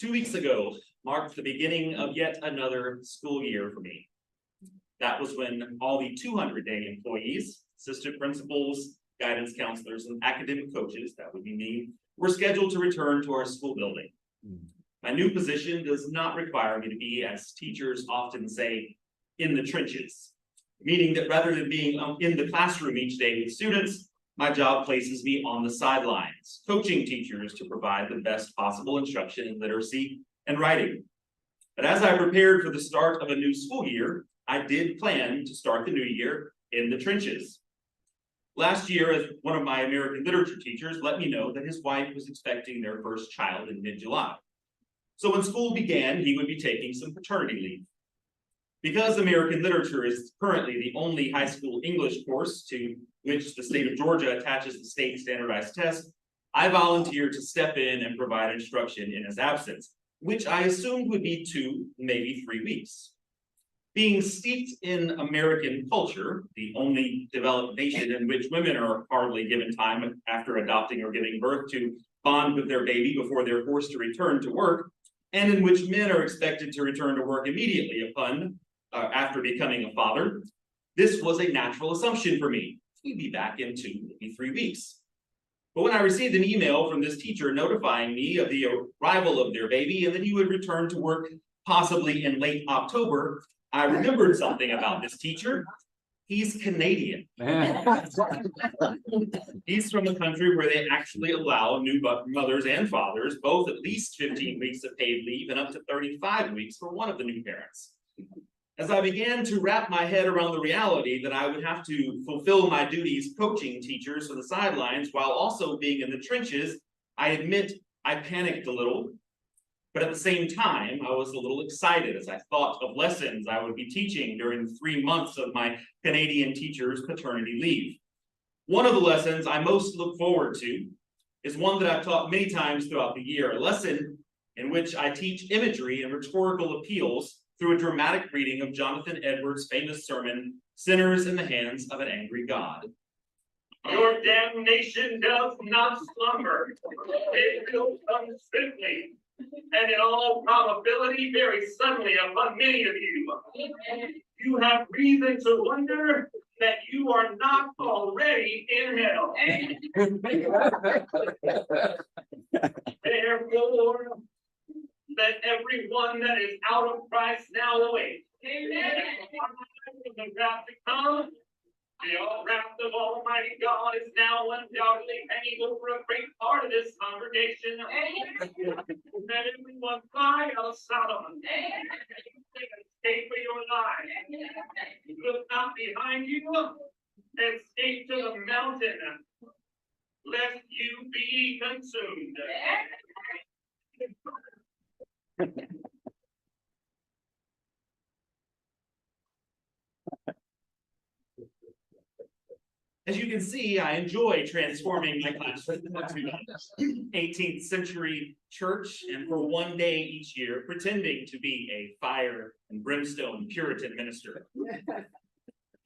2 weeks ago marked the beginning of yet another school year for me. That was when all the 200-day employees, assistant principals, guidance counselors, and academic coaches, that would be me, were scheduled to return to our school building. My new position does not require me to be, as teachers often say, in the trenches, meaning that rather than being in the classroom each day with students, my job places me on the sidelines, coaching teachers to provide the best possible instruction in literacy and writing. But as I prepared for the start of a new school year, I did plan to start the new year in the trenches. Last year, as one of my American literature teachers let me know that his wife was expecting their first child in mid-July. So when school began, he would be taking some paternity leave. Because American literature is currently the only high school English course to which the state of Georgia attaches the state standardized test, I volunteered to step in and provide instruction in his absence, which I assumed would be 2, maybe 3 weeks. Being steeped in American culture, the only developed nation in which women are hardly given time after adopting or giving birth to bond with their baby before they're forced to return to work, and in which men are expected to return to work immediately after becoming a father, this was a natural assumption for me. We'd be back in 2, maybe 3 weeks. But when I received an email from this teacher notifying me of the arrival of their baby and that he would return to work possibly in late October, I remembered something about this teacher. He's Canadian. He's from a country where they actually allow new mothers and fathers both at least 15 weeks of paid leave and up to 35 weeks for one of the new parents. As I began to wrap my head around the reality that I would have to fulfill my duties coaching teachers from the sidelines while also being in the trenches, I admit I panicked a little. But at the same time, I was a little excited as I thought of lessons I would be teaching during the 3 months of my Canadian teacher's paternity leave. One of the lessons I most look forward to is one that I've taught many times throughout the year, a lesson in which I teach imagery and rhetorical appeals through a dramatic reading of Jonathan Edwards' famous sermon, Sinners in the Hands of an Angry God. Your damnation does not slumber. It will come swiftly, and in all probability very suddenly upon many of you. You have reason to wonder that you are not already in hell. Therefore, let everyone that is out of Christ now await. Amen. The wrath to come. The wrath of Almighty God is now undoubtedly hanging over a great part of this congregation. Let everyone fly out of Sodom. Escape for your life. Look not behind you. Escape to the mountain, lest you be consumed. As you can see, I enjoy transforming my classroom into 18th century church, and for one day each year, pretending to be a fire and brimstone Puritan minister.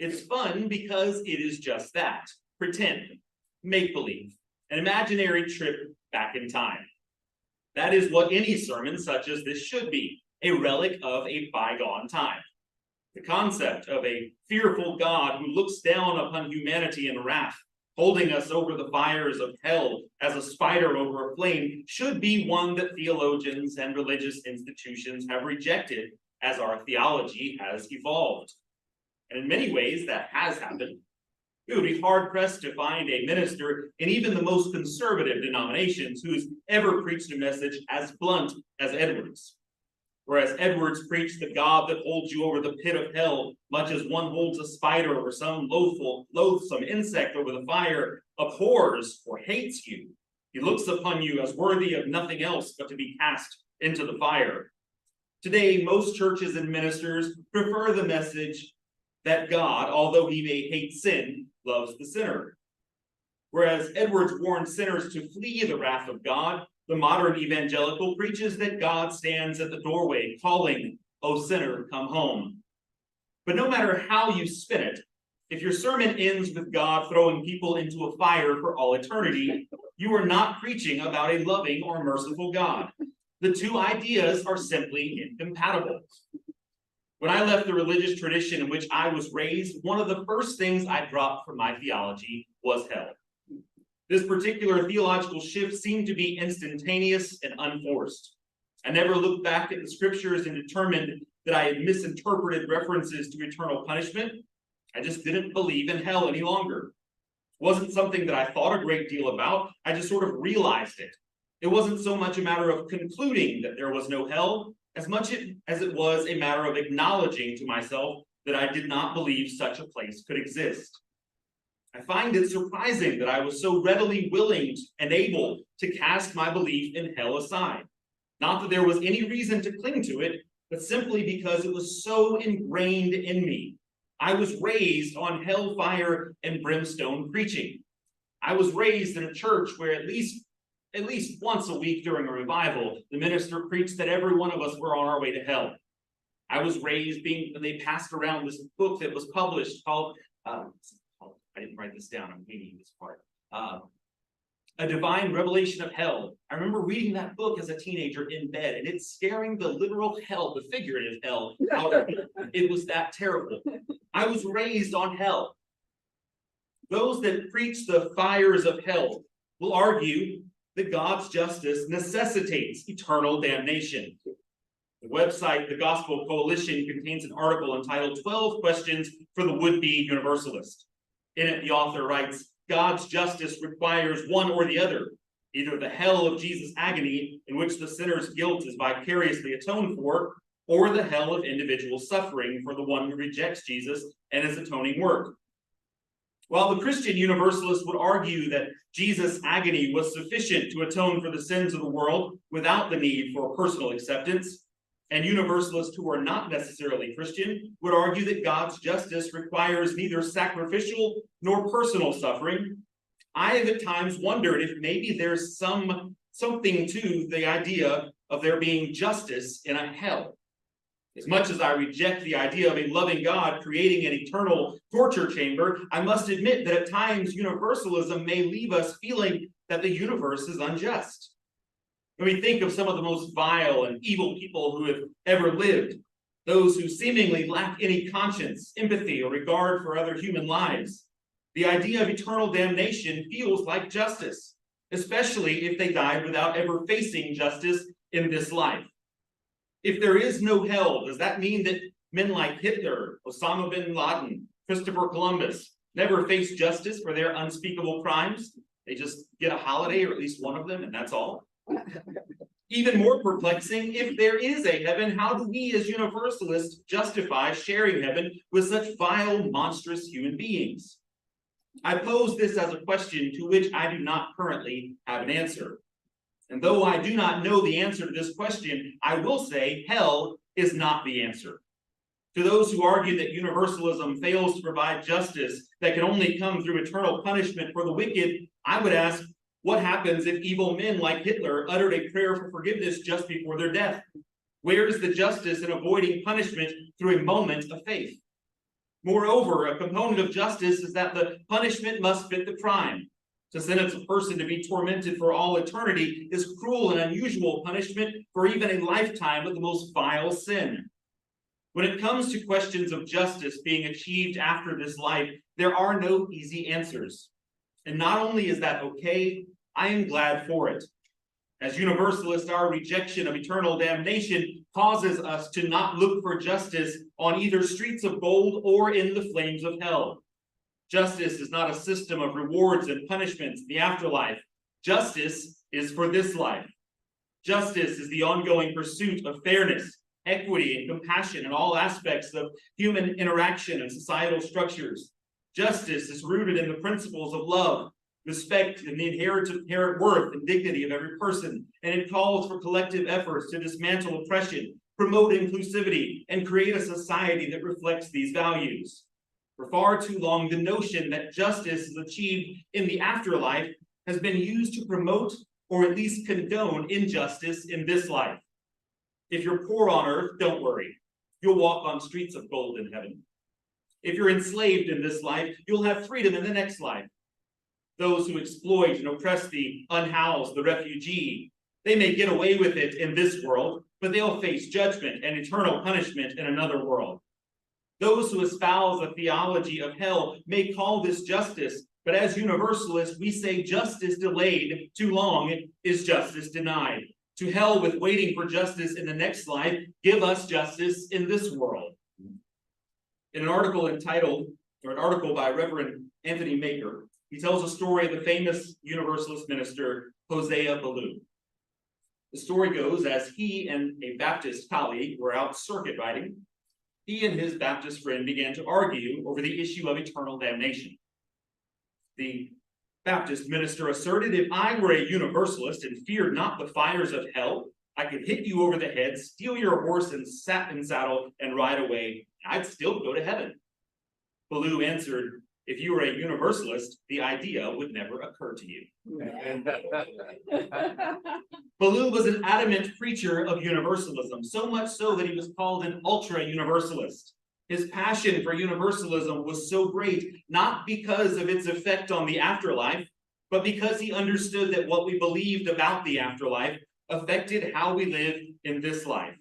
It's fun because it is just that, pretend, make-believe, an imaginary trip back in time. That is what any sermon such as this should be, a relic of a bygone time. The concept of a fearful God who looks down upon humanity in wrath, holding us over the fires of hell as a spider over a flame, should be one that theologians and religious institutions have rejected as our theology has evolved. And in many ways, that has happened. We would be hard-pressed to find a minister in even the most conservative denominations who's ever preached a message as blunt as Edwards. Whereas Edwards preached the God that holds you over the pit of hell, much as one holds a spider or some loathsome insect over the fire, abhors or hates you. He looks upon you as worthy of nothing else but to be cast into the fire. Today, most churches and ministers prefer the message that God, although he may hate sin, loves the sinner. Whereas Edwards warned sinners to flee the wrath of God, the modern evangelical preaches that God stands at the doorway calling, "O sinner, come home." But no matter how you spin it, if your sermon ends with God throwing people into a fire for all eternity, you are not preaching about a loving or merciful God. The two ideas are simply incompatible. When I left the religious tradition in which I was raised, one of the first things I dropped from my theology was hell. This particular theological shift seemed to be instantaneous and unforced. I never looked back at the scriptures and determined that I had misinterpreted references to eternal punishment. I just didn't believe in hell any longer. It wasn't something that I thought a great deal about. I just sort of realized it. It wasn't so much a matter of concluding that there was no hell, as much as it was a matter of acknowledging to myself that I did not believe such a place could exist. I find it surprising that I was so readily willing and able to cast my belief in hell aside. Not that there was any reason to cling to it, but simply because it was so ingrained in me. I was raised on hellfire and brimstone preaching. I was raised in a church where at least once a week during a revival, the minister preached that every one of us were on our way to hell. I was raised they passed around this book that was published called, I didn't write this down, I'm reading this part. A Divine Revelation of Hell. I remember reading that book as a teenager in bed, and it's scaring the literal hell, the figurative hell, out of me. It was that terrible. I was raised on hell. Those that preach the fires of hell will argue that God's justice necessitates eternal damnation. The website, the Gospel Coalition, contains an article entitled 12 Questions for the Would-Be Universalist. In it, the author writes, God's justice requires one or the other, either the hell of Jesus' agony, in which the sinner's guilt is vicariously atoned for, or the hell of individual suffering for the one who rejects Jesus and his atoning work. While the Christian Universalists would argue that Jesus' agony was sufficient to atone for the sins of the world without the need for personal acceptance, and Universalists who are not necessarily Christian would argue that God's justice requires neither sacrificial nor personal suffering, I have at times wondered if maybe there's something to the idea of there being justice in a hell. As much as I reject the idea of a loving God creating an eternal torture chamber, I must admit that at times universalism may leave us feeling that the universe is unjust. When we think of some of the most vile and evil people who have ever lived, those who seemingly lack any conscience, empathy, or regard for other human lives, the idea of eternal damnation feels like justice, especially if they died without ever facing justice in this life. If there is no hell, does that mean that men like Hitler, Osama bin Laden, Christopher Columbus never faced justice for their unspeakable crimes? They just get a holiday, or at least one of them, and that's all. Even more perplexing, if there is a heaven, how do we as Universalists justify sharing heaven with such vile, monstrous human beings? I pose this as a question to which I do not currently have an answer. And though I do not know the answer to this question, I will say hell is not the answer. To those who argue that universalism fails to provide justice that can only come through eternal punishment for the wicked, I would ask, what happens if evil men like Hitler uttered a prayer for forgiveness just before their death? Where is the justice in avoiding punishment through a moment of faith? Moreover, a component of justice is that the punishment must fit the crime. To sentence a person to be tormented for all eternity is cruel and unusual punishment for even a lifetime of the most vile sin. When it comes to questions of justice being achieved after this life, there are no easy answers. And not only is that okay, I am glad for it. As Universalists, our rejection of eternal damnation causes us to not look for justice on either streets of gold or in the flames of hell. Justice is not a system of rewards and punishments in the afterlife. Justice is for this life. Justice is the ongoing pursuit of fairness, equity, and compassion in all aspects of human interaction and societal structures. Justice is rooted in the principles of love, respect, and the inherent worth and dignity of every person, and it calls for collective efforts to dismantle oppression, promote inclusivity, and create a society that reflects these values. For far too long, the notion that justice is achieved in the afterlife has been used to promote or at least condone injustice in this life. If you're poor on earth, don't worry. You'll walk on streets of gold in heaven. If you're enslaved in this life, you'll have freedom in the next life. Those who exploit and oppress the unhoused, the refugee, They may get away with it in this world, but they'll face judgment and eternal punishment in another world. Those who espouse a theology of hell may call this justice, but as Universalists, we say justice delayed too long is justice denied. To hell with waiting for justice in the next life, give us justice in this world. In an article by Reverend Anthony Maker, he tells a story of the famous Universalist minister, Hosea Ballou. The story goes, as he and a Baptist colleague were out circuit riding, he and his Baptist friend began to argue over the issue of eternal damnation. The Baptist minister asserted, if I were a Universalist and feared not the fires of hell, I could hit you over the head, steal your horse and saddle and ride away. I'd still go to heaven. Ballou answered, if you were a Universalist, the idea would never occur to you. Ballou was an adamant preacher of Universalism, so much so that he was called an ultra-Universalist. His passion for Universalism was so great, not because of its effect on the afterlife, but because he understood that what we believed about the afterlife affected how we live in this life.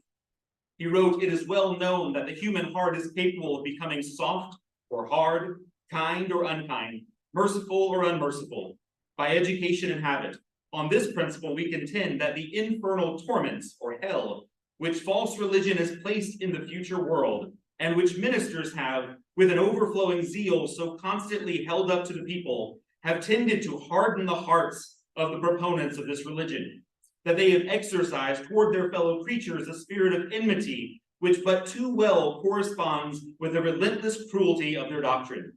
He wrote, it is well known that the human heart is capable of becoming soft or hard, kind or unkind, merciful or unmerciful, by education and habit. On this principle, we contend that the infernal torments, or hell, which false religion has placed in the future world, and which ministers have, with an overflowing zeal so constantly held up to the people, have tended to harden the hearts of the proponents of this religion, that they have exercised toward their fellow creatures a spirit of enmity, which but too well corresponds with the relentless cruelty of their doctrine.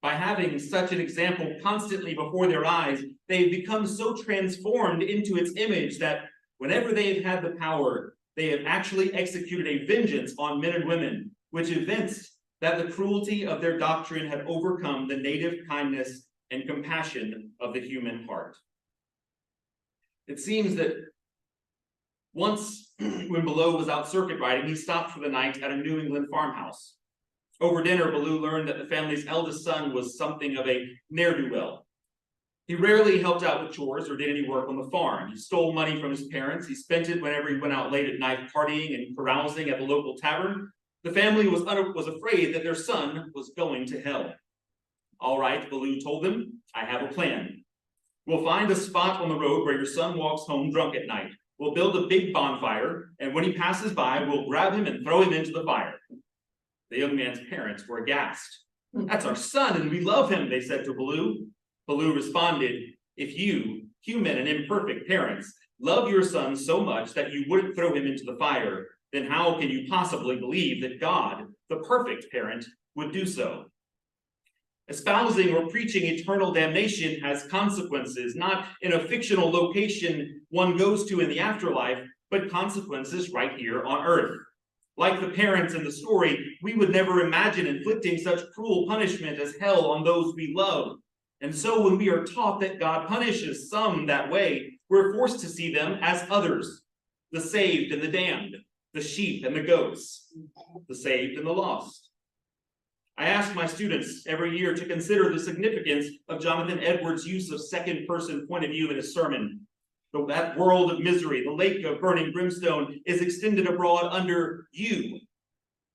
By having such an example constantly before their eyes, they have become so transformed into its image that whenever they have had the power, they have actually executed a vengeance on men and women, which evinced that the cruelty of their doctrine had overcome the native kindness and compassion of the human heart. It seems that once, when Ballou was out circuit riding, he stopped for the night at a New England farmhouse. Over dinner, Ballou learned that the family's eldest son was something of a ne'er-do-well. He rarely helped out with chores or did any work on the farm. He stole money from his parents. He spent it whenever he went out late at night partying and carousing at the local tavern. The family was afraid that their son was going to hell. All right, Ballou told them, I have a plan. We'll find a spot on the road where your son walks home drunk at night. We'll build a big bonfire, and when he passes by, we'll grab him and throw him into the fire. The young man's parents were aghast. That's our son, and we love him, they said to Ballou. Ballou responded, if you, human and imperfect parents, love your son so much that you wouldn't throw him into the fire, then how can you possibly believe that God, the perfect parent, would do so? Espousing or preaching eternal damnation has consequences, not in a fictional location one goes to in the afterlife, but consequences right here on earth. Like the parents in the story, we would never imagine inflicting such cruel punishment as hell on those we love. And so when we are taught that God punishes some that way, we're forced to see them as others, the saved and the damned, the sheep and the goats, the saved and the lost. I ask my students every year to consider the significance of Jonathan Edwards' use of second-person point of view in his sermon. That world of misery, the lake of burning brimstone, is extended abroad under you,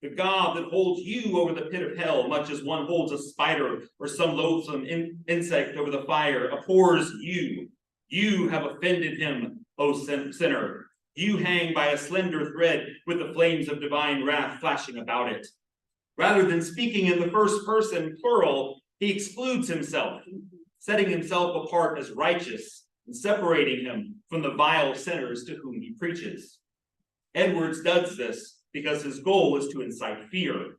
the God that holds you over the pit of hell, much as one holds a spider or some loathsome insect over the fire, abhors you. You have offended him, O sinner. You hang by a slender thread with the flames of divine wrath flashing about it. Rather than speaking in the first person plural, he excludes himself, setting himself apart as righteous and separating him from the vile sinners to whom he preaches. Edwards does this because his goal is to incite fear.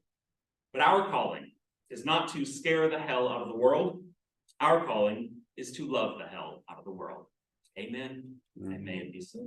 But our calling is not to scare the hell out of the world. Our calling is to love the hell out of the world. Amen. And may it be so.